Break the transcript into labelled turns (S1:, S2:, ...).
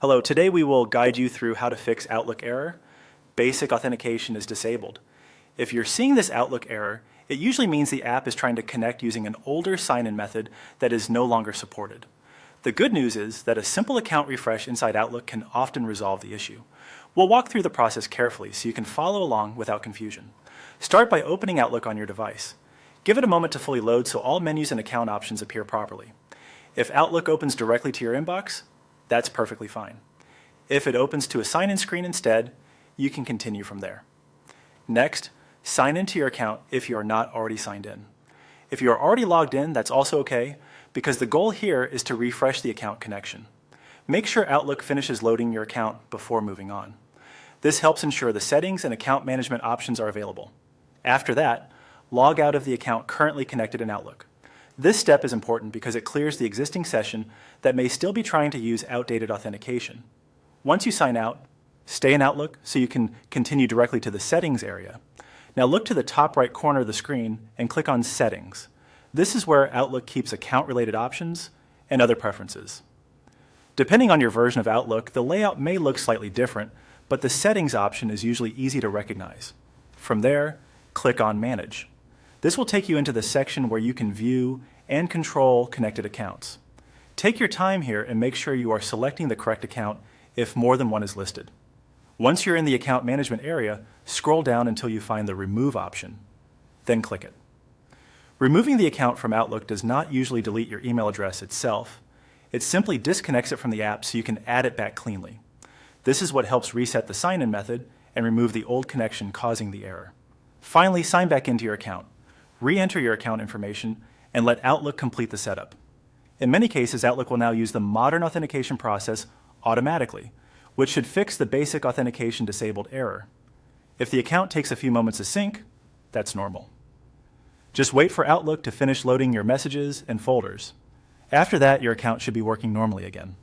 S1: Hello, today we will guide you through how to fix Outlook error. Basic authentication is disabled. If you're seeing this Outlook error, it usually means the app is trying to connect using an older sign-in method that is no longer supported. The good news is that a simple account refresh inside Outlook can often resolve the issue. We'll walk through the process carefully so you can follow along without confusion. Start by opening Outlook on your device. Give it a moment to fully load so all menus and account options appear properly. If Outlook opens directly to your inbox, that's perfectly fine. If it opens to a sign-in screen instead, you can continue from there. Next, sign into your account if you are not already signed in. If you are already logged in, that's also okay, because the goal here is to refresh the account connection. Make sure Outlook finishes loading your account before moving on. This helps ensure the settings and account management options are available. After that, log out of the account currently connected in Outlook. This step is important because it clears the existing session that may still be trying to use outdated authentication. Once you sign out, stay in Outlook so you can continue directly to the Settings area. Now look to the top right corner of the screen and click on Settings. This is where Outlook keeps account-related options and other preferences. Depending on your version of Outlook, the layout may look slightly different, but the Settings option is usually easy to recognize. From there, click on Manage. This will take you into the section where you can view and control connected accounts. Take your time here and make sure you are selecting the correct account if more than one is listed. Once you're in the account management area, scroll down until you find the Remove option. Then click it. Removing the account from Outlook does not usually delete your email address itself. It simply disconnects it from the app so you can add it back cleanly. This is what helps reset the sign-in method and remove the old connection causing the error. Finally, sign back into your account. Re-enter your account information and let Outlook complete the setup. In many cases, Outlook will now use the modern authentication process automatically, which should fix the basic authentication disabled error. If the account takes a few moments to sync, that's normal. Just wait for Outlook to finish loading your messages and folders. After that, your account should be working normally again.